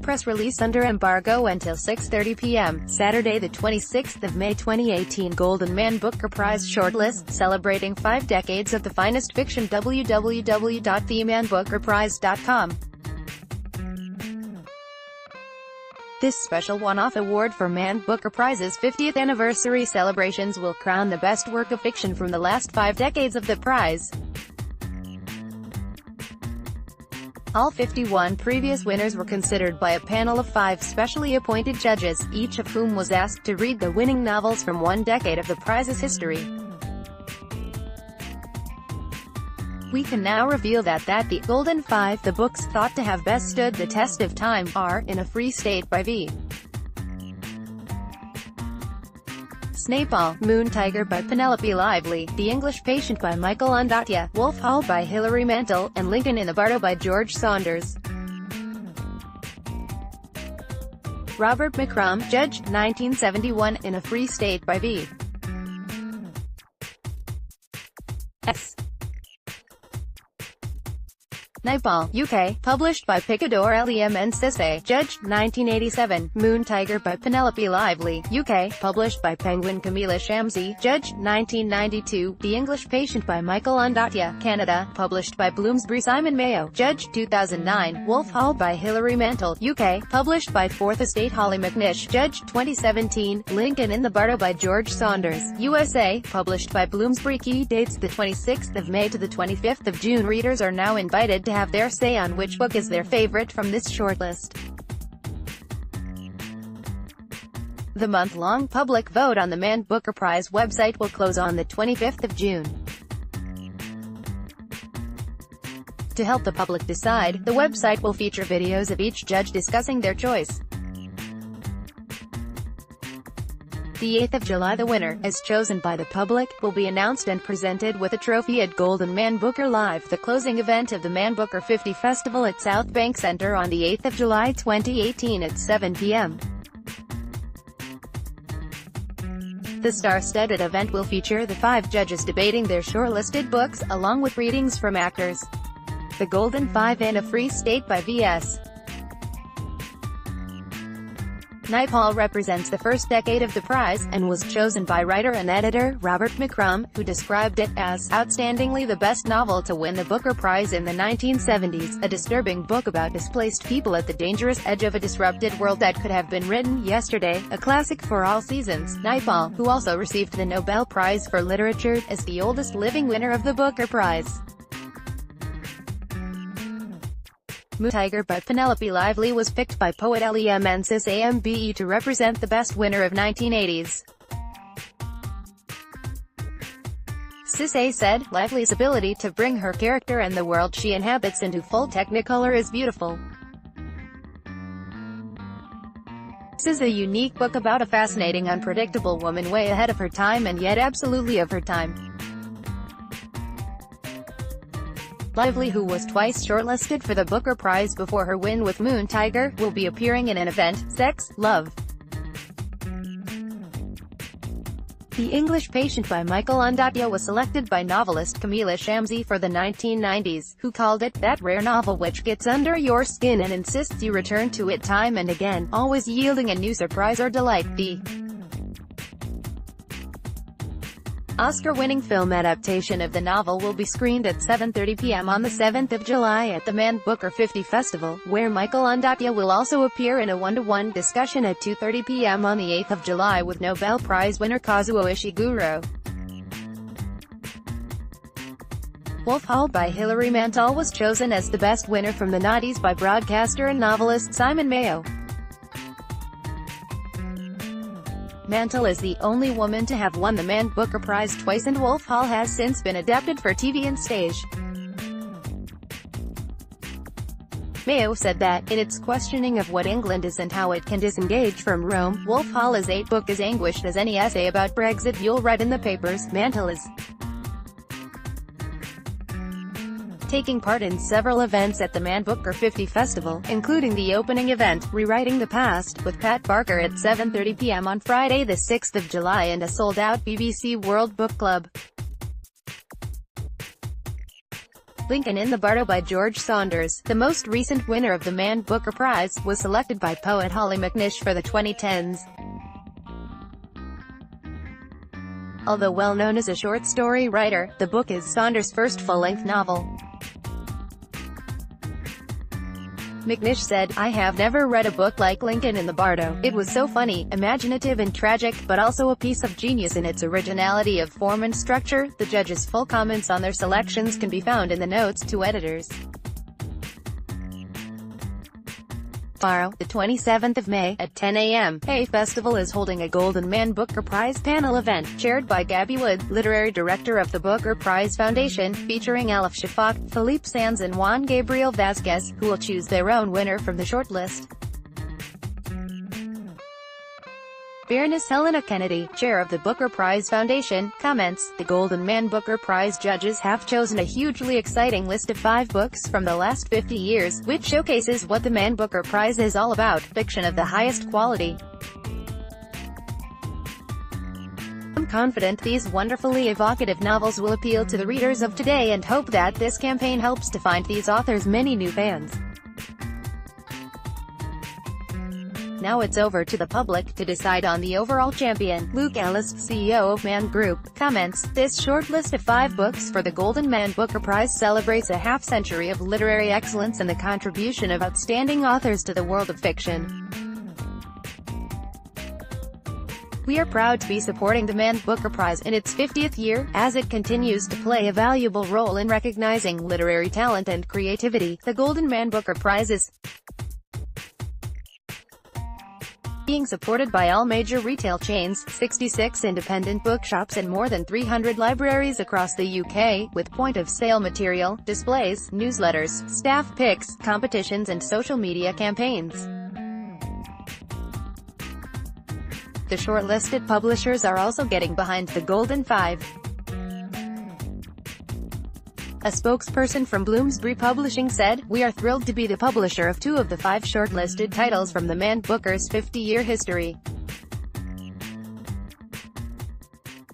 press release under embargo until 6:30 p.m. Saturday, the 26th of May 2018. Golden Man Booker Prize shortlist, celebrating 5 decades of the finest fiction. www.themanbookerprize.com. This special one-off award for Man Booker Prize's 50th anniversary celebrations will crown the best work of fiction from the last 5 decades of the prize. All 51 previous winners were considered by a panel of 5 specially appointed judges, each of whom was asked to read the winning novels from 1 decade of the prize's history. We can now reveal that the Golden 5, the books thought to have best stood the test of time, are In a Free State by V. Snapall, Moon Tiger by Penelope Lively, The English Patient by Michael Ondaatje, Wolf Hall by Hilary Mantel, and Lincoln in the Bardo by George Saunders. Robert McCrum, Judge, 1971, In a Free State by V. S. Snapall, UK, published by Picador Lem and Cissé, Judge, 1987, Moon Tiger by Penelope Lively, UK, published by Penguin Camilla Shamsi, Judge, 1992, The English Patient by Michael Ondaatje, Canada, published by Bloomsbury Simon Mayo, Judge, 2009, Wolf Hall by Hilary Mantel, UK, published by Fourth Estate Holly McNish, Judge, 2017, Lincoln in the Bardo by George Saunders, USA, published by Bloomsbury. Key dates: the 26th of May to the 25th of June. Readers are now invited to have their say on which book is their favorite from this shortlist. The month-long public vote on the Man Booker Prize website will close on the 25th of June. To help the public decide, the website will feature videos of each judge discussing their choice. The 8th of July, the winner, as chosen by the public, will be announced and presented with a trophy at Golden Man Booker Live, the closing event of the Man Booker 50 Festival at South Bank Centre on the 8th of July 2018 at 7 p.m. The star-studded event will feature the 5 judges debating their shortlisted books, along with readings from actors. The Golden 5 In a Free State by V.S. Snapall represents the first decade of the prize, and was chosen by writer and editor Robert McCrum, who described it as outstandingly the best novel to win the Booker Prize in the 1970s, a disturbing book about displaced people at the dangerous edge of a disrupted world that could have been written yesterday, a classic for all seasons. Snapall, who also received the Nobel Prize for Literature, is the oldest living winner of the Booker Prize. Moon Tiger by Penelope Lively was picked by poet Lem and Cissé to represent the best winner of 1980s. Cissé said, Lively's ability to bring her character and the world she inhabits into full technicolor is beautiful. This is a unique book about a fascinating, unpredictable woman way ahead of her time and yet absolutely of her time. Lively, who was twice shortlisted for the Booker Prize before her win with Moon Tiger, will be appearing in an event, Sex, Love. The English Patient by Michael Ondaatje was selected by novelist Camilla Shamsi for the 1990s, who called it that rare novel which gets under your skin and insists you return to it time and again, always yielding a new surprise or delight. The Oscar-winning film adaptation of the novel will be screened at 7:30 p.m. on the 7th of July at the Man Booker 50 Festival, where Michael Ondaatje will also appear in a one-to-one discussion at 2:30 p.m. on the 8th of July with Nobel Prize winner Kazuo Ishiguro. Wolf Hall by Hilary Mantel was chosen as the best winner from the 90s by broadcaster and novelist Simon Mayo. Mantel is the only woman to have won the Man Booker Prize twice, and Wolf Hall has since been adapted for TV and stage. Mayo said that, in its questioning of what England is and how it can disengage from Rome, Wolf Hall is a book as anguished as any essay about Brexit you'll read in the papers. Mantel is taking part in several events at the Man Booker 50 Festival, including the opening event, Rewriting the Past, with Pat Barker at 7:30 p.m. on Friday the 6th of July and a sold-out BBC World Book Club. Lincoln in the Bardo by George Saunders, the most recent winner of the Man Booker Prize, was selected by poet Holly McNish for the 2010s. Although well known as a short story writer, the book is Saunders' first full-length novel. McNish said, "I have never read a book like Lincoln in the Bardo. It was so funny, imaginative and tragic, but also a piece of genius in its originality of form and structure." The judges' full comments on their selections can be found in the notes to editors. Tomorrow, the 27th of May, at 10 a.m., Hay Festival is holding a Golden Man Booker Prize panel event, chaired by Gabby Wood, literary director of the Booker Prize Foundation, featuring Aleph Shafak, Philippe Sands and Juan Gabriel Vasquez, who will choose their own winner from the shortlist. Fairness Helena Kennedy, chair of the Booker Prize Foundation, comments, "The Golden Man Booker Prize judges have chosen a hugely exciting list of 5 books from the last 50 years, which showcases what the Man Booker Prize is all about, fiction of the highest quality. I'm confident these wonderfully evocative novels will appeal to the readers of today and hope that this campaign helps to find these authors many new fans." Now it's over to the public to decide on the overall champion. Luke Ellis, CEO of Man Group, comments, "This short list of 5 books for the Golden Man Booker Prize celebrates a half-century of literary excellence and the contribution of outstanding authors to the world of fiction. We are proud to be supporting the Man Booker Prize in its 50th year, as it continues to play a valuable role in recognizing literary talent and creativity. The Golden Man Booker Prize is being supported by all major retail chains, 66 independent bookshops and more than 300 libraries across the UK, with point-of-sale material, displays, newsletters, staff picks, competitions and social media campaigns. The shortlisted publishers are also getting behind the Golden Five." A spokesperson from Bloomsbury Publishing said, "We are thrilled to be the publisher of 2 of the 5 shortlisted titles from the Man Booker's 50-year history."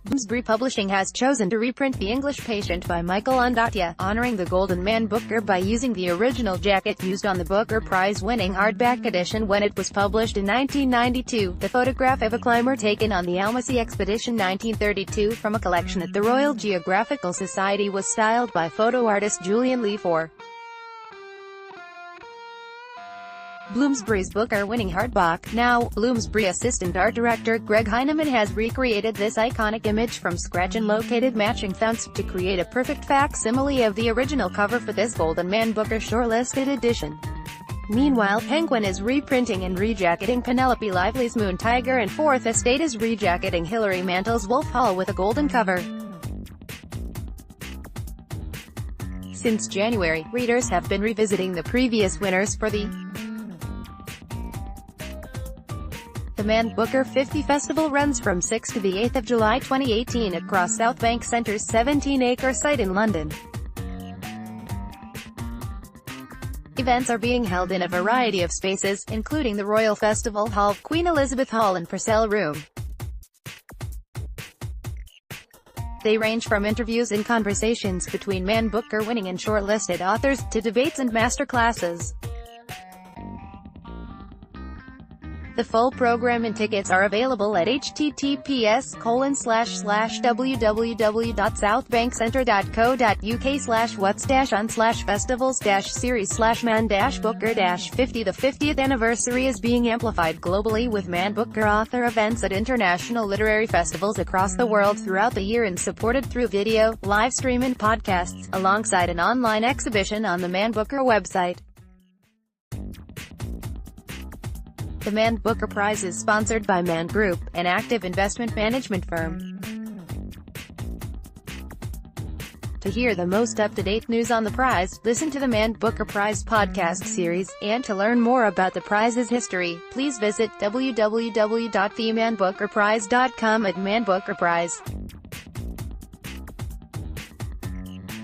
Bloomsbury Publishing has chosen to reprint The English Patient by Michael Ondaatje, honoring the Golden Man Booker by using the original jacket used on the Booker Prize-winning hardback edition when it was published in 1992. The photograph of a climber taken on the Almasy Expedition 1932 from a collection at the Royal Geographical Society was styled by photo artist Julian Lefor. Bloomsbury's Booker-winning hardback. Now, Bloomsbury assistant art director Greg Heineman has recreated this iconic image from scratch and located matching fonts to create a perfect facsimile of the original cover for this Golden Man Booker shortlisted edition. Meanwhile, Penguin is reprinting and rejacketing Penelope Lively's Moon Tiger, and Fourth Estate is rejacketing Hilary Mantel's Wolf Hall with a golden cover. Since January, readers have been revisiting the previous winners for the Man Booker 50 Festival runs from 6 to the 8th of July 2018 across South Bank Centre's 17-acre site in London. Events are being held in a variety of spaces, including the Royal Festival Hall, Queen Elizabeth Hall and Purcell Room. They range from interviews and conversations between Man Booker winning and shortlisted authors, to debates and masterclasses. The full program and tickets are available at https://www.southbank-center.co.uk/what's-on/festivals-series/man-booker-50. The 50th anniversary is being amplified globally with Man Booker author events at international literary festivals across the world throughout the year and supported through video, live stream and podcasts, alongside an online exhibition on the Man Booker website. The Man Booker Prize is sponsored by Man Group, an active investment management firm. To hear the most up-to-date news on the prize, listen to the Man Booker Prize podcast series, and to learn more about the prize's history, please visit www.themanbookerprize.com at Man Booker Prize.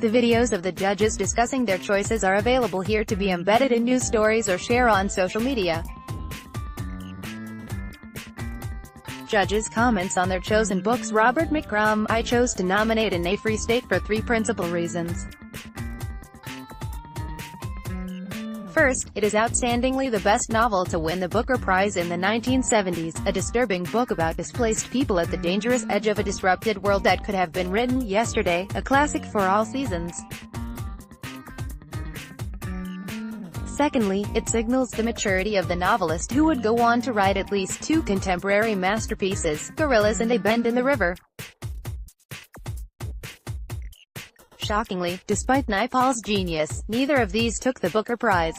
The videos of the judges discussing their choices are available here to be embedded in news stories or share on social media. Judges' comments on their chosen books. Robert McCrum, "I chose to nominate In a Free State for 3 principal reasons. First, it is outstandingly the best novel to win the Booker Prize in the 1970s, a disturbing book about displaced people at the dangerous edge of a disrupted world that could have been written yesterday, a classic for all seasons. Secondly, it signals the maturity of the novelist who would go on to write at least 2 contemporary masterpieces, Gorillas and A Bend in the River. Shockingly, despite Naipaul's genius, neither of these took the Booker Prize.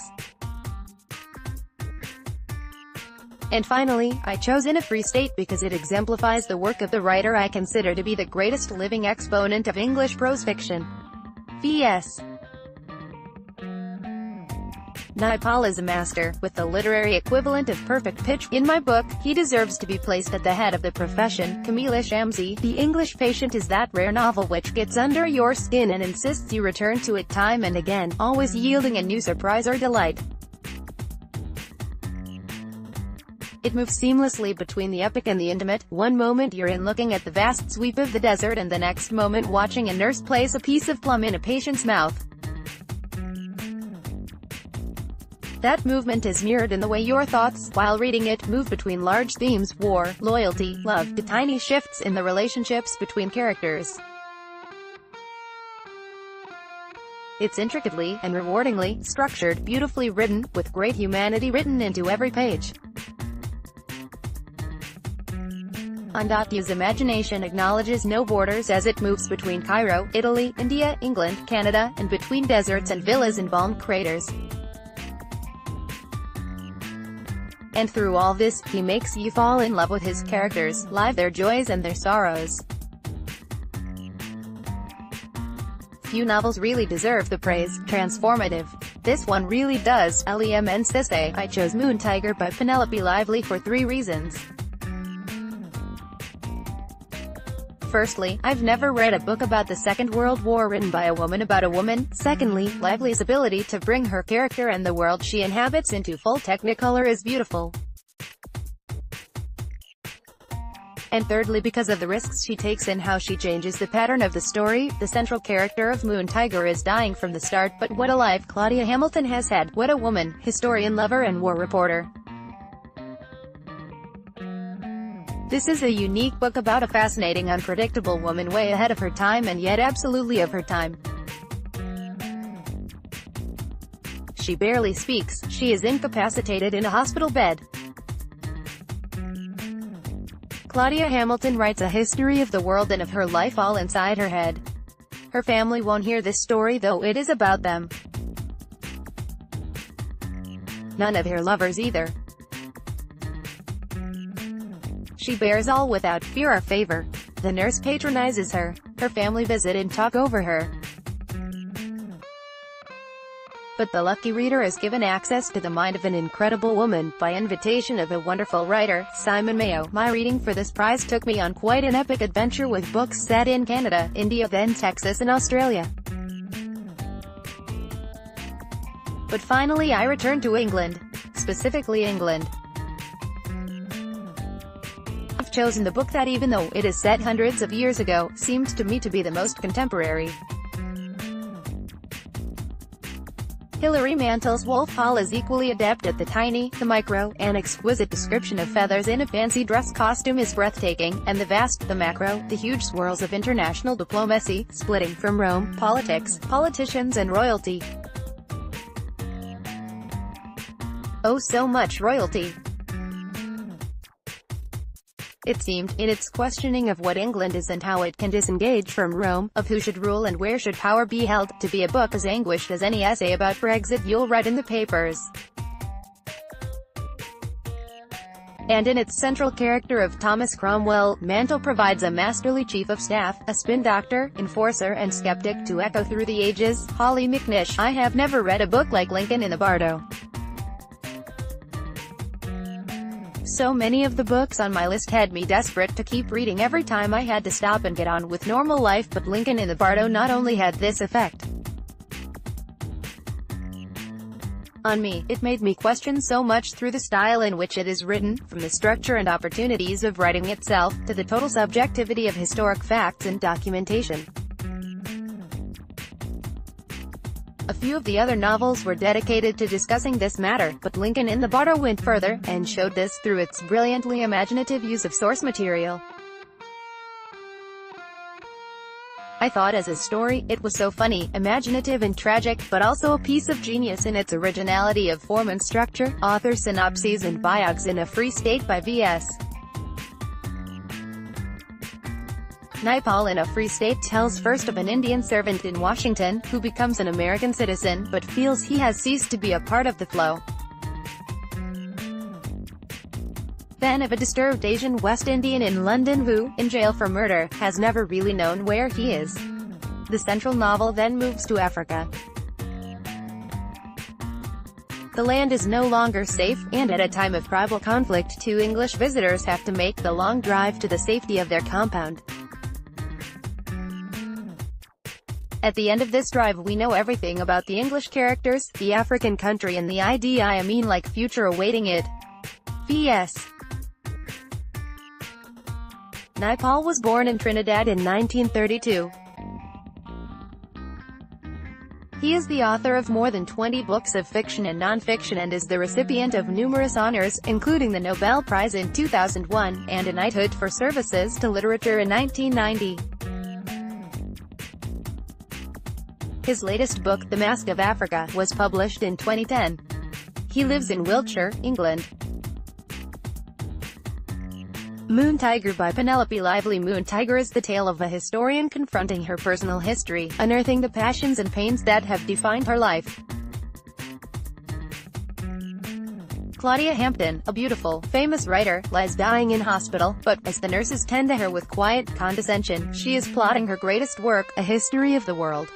And finally, I chose In a Free State because it exemplifies the work of the writer I consider to be the greatest living exponent of English prose fiction. V.S. Naipaul is a master, with the literary equivalent of perfect pitch. In my book, he deserves to be placed at the head of the profession. Camilla Shamsi, The English Patient is that rare novel which gets under your skin and insists you return to it time and again, always yielding a new surprise or delight. It moves seamlessly between the epic and the intimate. One moment you're in looking at the vast sweep of the desert and the next moment watching a nurse place a piece of plum in a patient's mouth. That movement is mirrored in the way your thoughts, while reading it, move between large themes: war, loyalty, love, to tiny shifts in the relationships between characters. It's intricately and rewardingly structured, beautifully written, with great humanity written into every page. Ondaatje's imagination acknowledges no borders as it moves between Cairo, Italy, India, England, Canada, and between deserts and villas and balm craters. And through all this, he makes you fall in love with his characters, live their joys and their sorrows. Few novels really deserve the praise, transformative. This one really does. Lem and Sisse. I chose Moon Tiger by Penelope Lively for 3 reasons. Firstly, I've never read a book about the Second World War written by a woman about a woman. Secondly, Lively's ability to bring her character and the world she inhabits into full technicolor is beautiful. And thirdly, because of the risks she takes and how she changes the pattern of the story. The central character of Moon Tiger is dying from the start, but what a life Claudia Hamilton has had. What a woman, historian, lover and war reporter. This is a unique book about a fascinating, unpredictable woman way ahead of her time and yet absolutely of her time. She barely speaks, she is incapacitated in a hospital bed. Claudia Hamilton writes a history of the world and of her life all inside her head. Her family won't hear this story though it is about them. None of her lovers either. She bears all without fear or favor. The nurse patronizes her. Her family visit and talk over her. But the lucky reader is given access to the mind of an incredible woman, by invitation of a wonderful writer, Simon Mayo. My reading for this prize took me on quite an epic adventure with books set in Canada, India, then Texas and Australia. But finally I returned to England. Specifically England. I've chosen the book that, even though it is set hundreds of years ago, seems to me to be the most contemporary. Hilary Mantel's Wolf Hall is equally adept at the tiny, the micro. An exquisite description of feathers in a fancy dress costume is breathtaking, and the vast, the macro, the huge swirls of international diplomacy, splitting from Rome, politics, politicians and royalty. Oh, so much royalty. It seemed, in its questioning of what England is and how it can disengage from Rome, of who should rule and where should power be held, to be a book as anguished as any essay about Brexit you'll read in the papers. And in its central character of Thomas Cromwell, Mantel provides a masterly chief of staff, a spin doctor, enforcer and skeptic to echo through the ages. Holly McNish. I have never read a book like Lincoln in the Bardo. So many of the books on my list had me desperate to keep reading every time I had to stop and get on with normal life, but Lincoln in the Bardo not only had this effect on me, it made me question so much through the style in which it is written, from the structure and opportunities of writing itself, to the total subjectivity of historic facts and documentation. A few of the other novels were dedicated to discussing this matter, but Lincoln in the Bardo went further, and showed this through its brilliantly imaginative use of source material. I thought as a story, it was so funny, imaginative and tragic, but also a piece of genius in its originality of form and structure. Author synopses and biogs in a Free State by V.S. Naipaul in A Free State tells first of an Indian servant in Washington, who becomes an American citizen, but feels he has ceased to be a part of the flow. Then of a disturbed Asian West Indian in London who, in jail for murder, has never really known where he is. The central novel then moves to Africa. The land is no longer safe, and at a time of tribal conflict, 2 English visitors have to make the long drive to the safety of their compound. At the end of this drive we know everything about the English characters, the African country and the idea like future awaiting it. V.S. Naipaul was born in Trinidad in 1932. He is the author of more than 20 books of fiction and non-fiction and is the recipient of numerous honors, including the Nobel Prize in 2001, and a knighthood for services to literature in 1990. His latest book, The Mask of Africa, was published in 2010. He lives in Wiltshire, England. Moon Tiger by Penelope Lively. Moon Tiger is the tale of a historian confronting her personal history, unearthing the passions and pains that have defined her life. Claudia Hampton, a beautiful, famous writer, lies dying in hospital, but, as the nurses tend to her with quiet condescension, she is plotting her greatest work, A History of the World.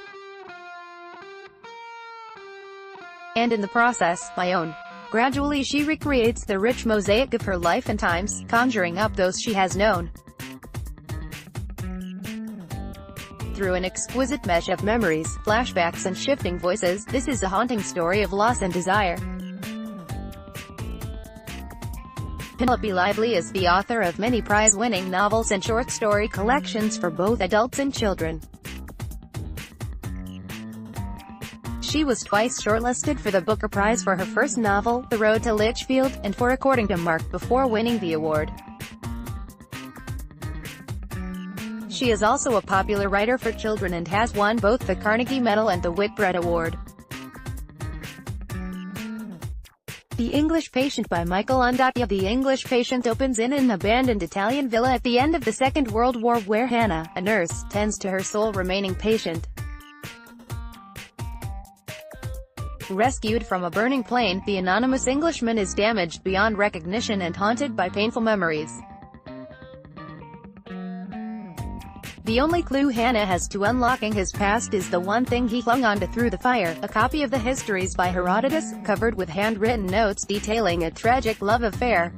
And in the process, my own. Gradually she recreates the rich mosaic of her life and times, conjuring up those she has known. Through an exquisite mesh of memories, flashbacks and shifting voices, this is a haunting story of loss and desire. Penelope Lively is the author of many prize-winning novels and short story collections for both adults and children. She was twice shortlisted for the Booker Prize for her first novel, The Road to Litchfield, and for According to Mark before winning the award. She is also a popular writer for children and has won both the Carnegie Medal and the Whitbread Award. The English Patient by Michael Ondaatje. The English Patient opens in an abandoned Italian villa at the end of the Second World War where Hannah, a nurse, tends to her sole remaining patient. Rescued from a burning plane, the anonymous Englishman is damaged beyond recognition and haunted by painful memories. The only clue Hannah has to unlocking his past is the one thing he clung onto through the fire, a copy of the Histories by Herodotus, covered with handwritten notes detailing a tragic love affair.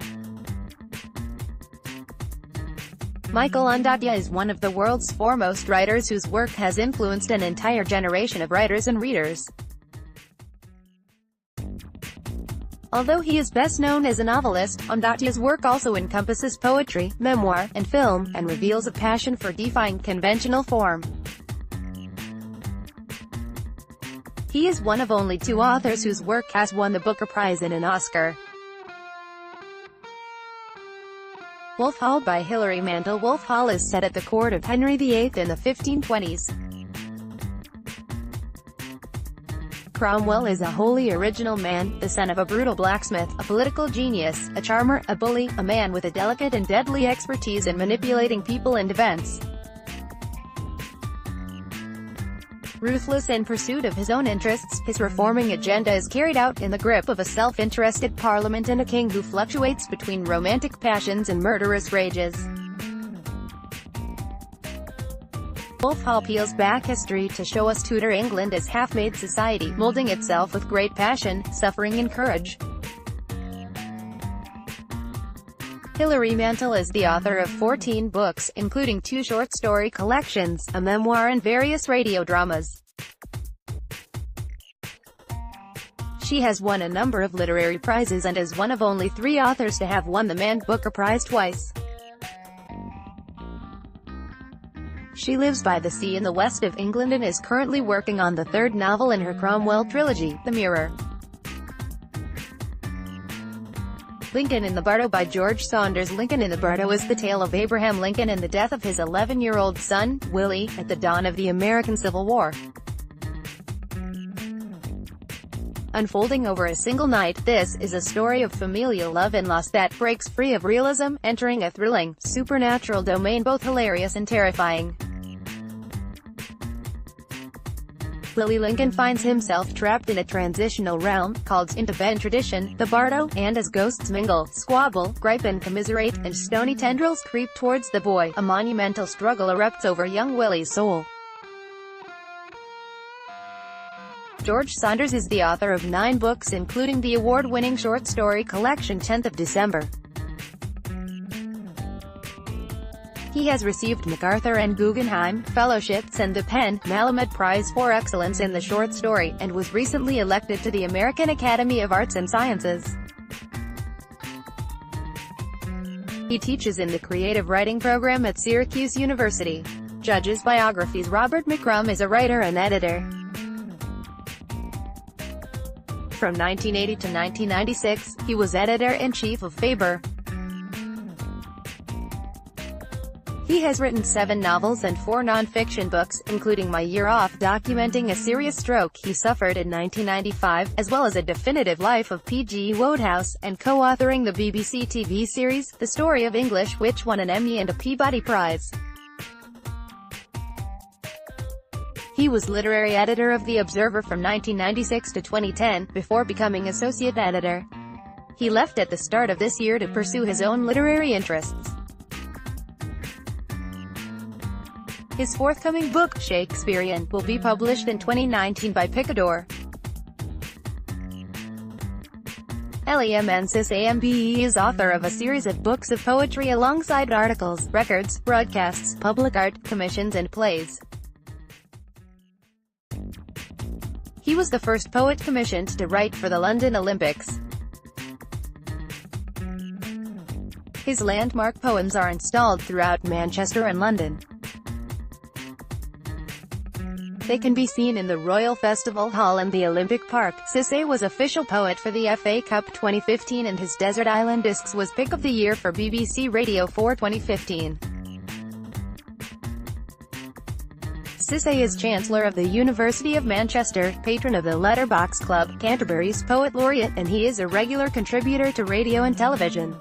Michael Ondaatje is one of the world's foremost writers whose work has influenced an entire generation of writers and readers. Although he is best known as a novelist, Ondaatje's work also encompasses poetry, memoir, and film, and reveals a passion for defying conventional form. He is one of only 2 authors whose work has won the Booker Prize and an Oscar. Wolf Hall by Hilary Mantel. Wolf Hall is set at the court of Henry VIII in the 1520s. Cromwell is a wholly original man, the son of a brutal blacksmith, a political genius, a charmer, a bully, a man with a delicate and deadly expertise in manipulating people and events. Ruthless in pursuit of his own interests, his reforming agenda is carried out in the grip of a self-interested parliament and a king who fluctuates between romantic passions and murderous rages. Wolf Hall peels back history to show us Tudor England as half-made society, molding itself with great passion, suffering and courage. Hilary Mantel is the author of 14 books, including 2 short story collections, a memoir and various radio dramas. She has won a number of literary prizes and is one of only 3 authors to have won the Man Booker Prize twice. She lives by the sea in the west of England and is currently working on the third novel in her Cromwell trilogy, The Mirror. Lincoln in the Bardo by George Saunders. Lincoln in the Bardo is the tale of Abraham Lincoln and the death of his 11-year-old son, Willie, at the dawn of the American Civil War. Unfolding over a single night, this is a story of familial love and loss that breaks free of realism, entering a thrilling, supernatural domain both hilarious and terrifying. Willie Lincoln finds himself trapped in a transitional realm, called into Ben tradition, the Bardo, and as ghosts mingle, squabble, gripe and commiserate, and stony tendrils creep towards the boy, a monumental struggle erupts over young Willie's soul. George Saunders is the author of 9 books including the award-winning short story collection 10th of December. He has received MacArthur and Guggenheim fellowships and the PEN Malamud Prize for Excellence in the Short Story, and was recently elected to the American Academy of Arts and Sciences. He teaches in the creative writing program at Syracuse University. Judges biographies. Robert McCrum is a writer and editor. From 1980 to 1996, he was editor-in-chief of Faber. He has written 7 novels and 4 non-fiction books, including My Year Off, documenting a serious stroke he suffered in 1995, as well as A Definitive Life of P.G. Wodehouse, and co-authoring the BBC TV series, The Story of English, which won an Emmy and a Peabody Prize. He was literary editor of The Observer from 1996 to 2010, before becoming associate editor. He left at the start of this year to pursue his own literary interests. His forthcoming book, Shakespearean, will be published in 2019 by Picador. LEMNSIS is author of a series of books of poetry alongside articles, records, broadcasts, public art, commissions and plays. He was the first poet commissioned to write for the London Olympics. His landmark poems are installed throughout Manchester and London. They can be seen in the Royal Festival Hall and the Olympic Park. Cissé was official poet for the FA Cup 2015 and his Desert Island Discs was Pick of the Year for BBC Radio 4 2015. Cissé is Chancellor of the University of Manchester, patron of the Letterbox Club, Canterbury's Poet Laureate, and he is a regular contributor to radio and television.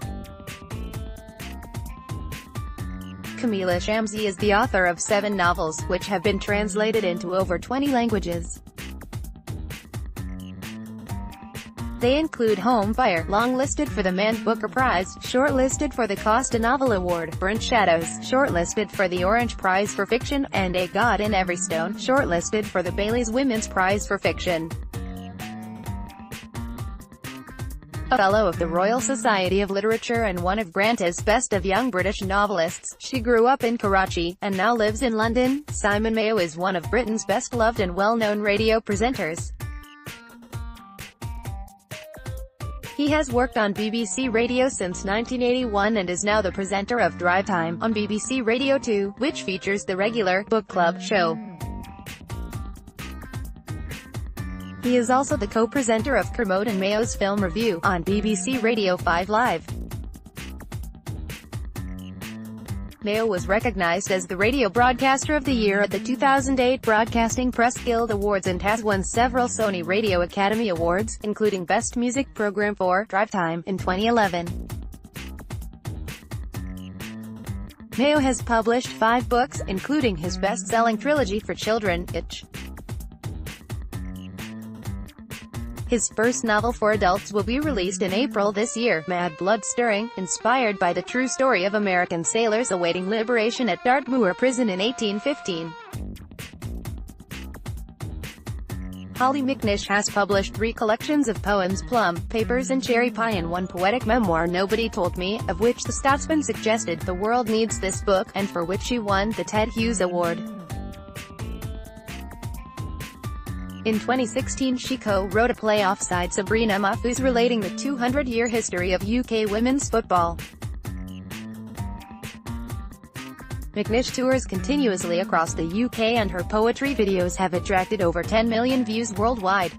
Camila Shamsi is the author of 7 novels, which have been translated into over 20 languages. They include Home Fire, longlisted for the Man Booker Prize, shortlisted for the Costa Novel Award, Burnt Shadows, shortlisted for the Orange Prize for Fiction, and A God in Every Stone, shortlisted for the Bailey's Women's Prize for Fiction. A Fellow of the Royal Society of Literature and one of Granta's Best of Young British Novelists, she grew up in Karachi, and now lives in London. Simon Mayo is one of Britain's best-loved and well-known radio presenters. He has worked on BBC Radio since 1981 and is now the presenter of Drive Time, on BBC Radio 2, which features the regular book club show. He is also the co-presenter of Kermode and Mayo's Film Review, on BBC Radio 5 Live. Mayo was recognized as the Radio Broadcaster of the Year at the 2008 Broadcasting Press Guild Awards and has won several Sony Radio Academy Awards, including Best Music Program for Drive Time in 2011. Mayo has published 5 books, including his best-selling trilogy for children, Itch. His first novel for adults will be released in April this year, Mad Blood Stirring, inspired by the true story of American sailors awaiting liberation at Dartmoor Prison in 1815. Holly McNish has published 3 collections of poems, Plum, Papers and Cherry Pie, and 1 poetic memoir, Nobody Told Me, of which the Scotsman suggested the world needs this book, and for which she won the Ted Hughes Award. In 2016 she co-wrote a play offside Sabrina Mahfouz relating the 200-year history of UK women's football. McNish tours continuously across the UK and her poetry videos have attracted over 10 million views worldwide.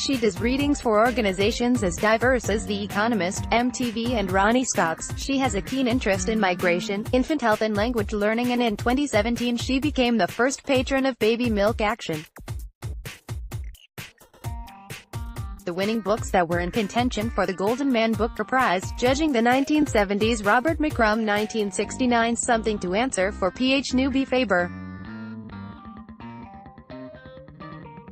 She does readings for organizations as diverse as The Economist, MTV and Ronnie Scott's. She has a keen interest in migration, infant health and language learning, and in 2017 she became the first patron of Baby Milk Action. The winning books that were in contention for the Golden Man Booker Prize, judging the 1970s Robert McCrum 1969 Something to Answer for P.H. Newby Faber.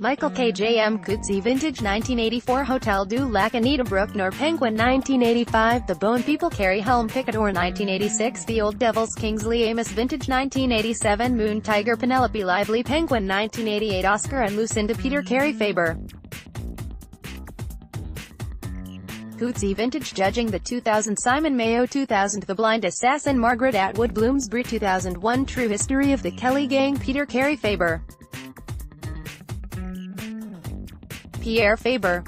Michael K. J. M. Coetzee Vintage 1984 Hotel du Lac Anita Brook Nor Penguin 1985 The Bone People Carrie Helm Picador 1986 The Old Devils Kingsley Amos Vintage 1987 Moon Tiger Penelope Lively Penguin 1988 Oscar and Lucinda Peter Carrie Faber. Coetzee Vintage judging the 2000 Simon Mayo 2000 The Blind Assassin Margaret Atwood Bloomsbury 2001 True History of the Kelly Gang Peter Carrie Faber. Pierre Faber.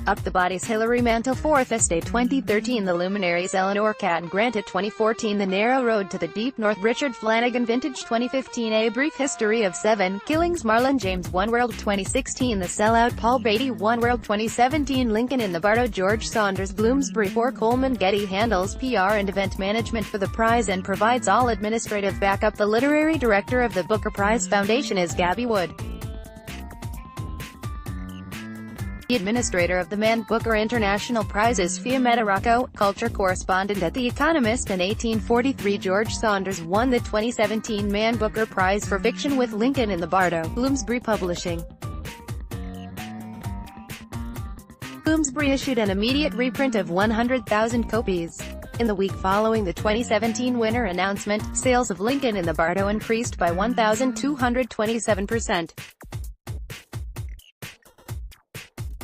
Up the Bodies Hilary Mantel 4th Estate 2013 The Luminaries Eleanor Catton Granted 2014 The Narrow Road to the Deep North Richard Flanagan Vintage 2015 A Brief History of Seven Killings Marlon James One World 2016 The Sellout Paul Beatty One World 2017 Lincoln in the Bardo George Saunders Bloomsbury 4 Coleman Getty handles PR and event management for the prize and provides all administrative backup. The literary director of the Booker Prize Foundation is Gabby Wood. The administrator of the Man Booker International Prize is Fiametta Rocco, culture correspondent at The Economist. In 1843 George Saunders won the 2017 Man Booker Prize for Fiction with Lincoln in the Bardo, Bloomsbury Publishing. Bloomsbury issued an immediate reprint of 100,000 copies. In the week following the 2017 winner announcement, sales of Lincoln in the Bardo increased by 1,227%.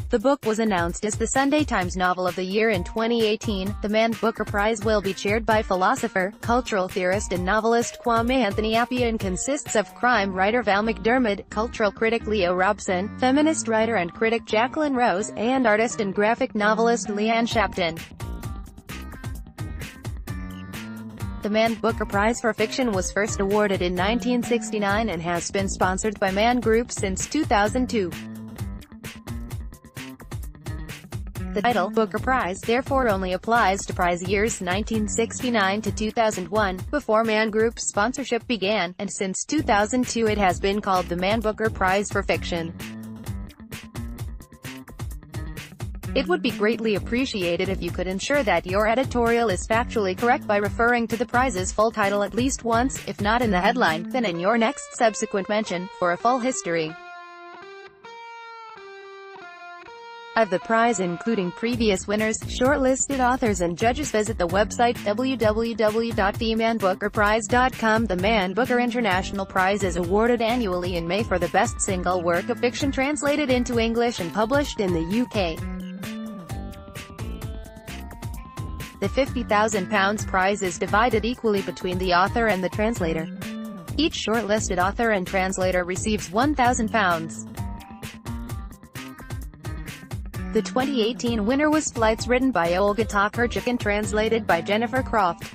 The book was announced as the Sunday Times Novel of the Year in 2018. The Man Booker Prize will be chaired by philosopher, cultural theorist and novelist Kwame Anthony Appiah and consists of crime writer Val McDermid, cultural critic Leo Robson, feminist writer and critic Jacqueline Rose, and artist and graphic novelist Leanne Shapton. The Man Booker Prize for Fiction was first awarded in 1969 and has been sponsored by Man Group since 2002. The title, Booker Prize, therefore only applies to prize years 1969 to 2001, before Man Group's sponsorship began, and since 2002 it has been called the Man Booker Prize for Fiction. It would be greatly appreciated if you could ensure that your editorial is factually correct by referring to the prize's full title at least once, if not in the headline, then in your next subsequent mention, for a full history of the prize including previous winners, shortlisted authors and judges. Visit the website www.themanbookerprize.com. The Man Booker International Prize is awarded annually in May for the best single work of fiction translated into English and published in the UK. The £50,000 prize is divided equally between the author and the translator. Each shortlisted author and translator receives £1,000. The 2018 winner was Flights, written by Olga Tokarczuk and translated by Jennifer Croft.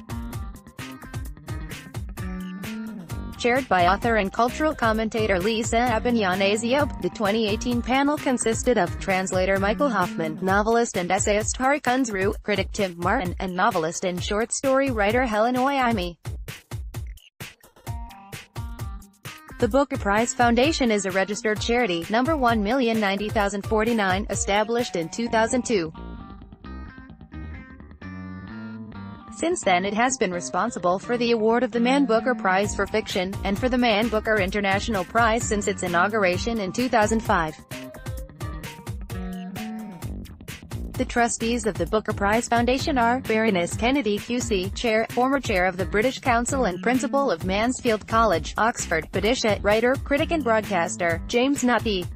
Chaired by author and cultural commentator Lisa Abinyanesiop, the 2018 panel consisted of translator Michael Hoffman, novelist and essayist Hari Kunzru, critic Tim Martin, and novelist and short story writer Helen Oyemi. The Booker Prize Foundation is a registered charity, number 1,090,049, established in 2002. Since then it has been responsible for the award of the Man Booker Prize for Fiction, and for the Man Booker International Prize since its inauguration in 2005. The trustees of the Booker Prize Foundation are, Baroness Kennedy QC, Chair, former Chair of the British Council and Principal of Mansfield College, Oxford; Padisha, writer, critic and broadcaster, James Nuttey.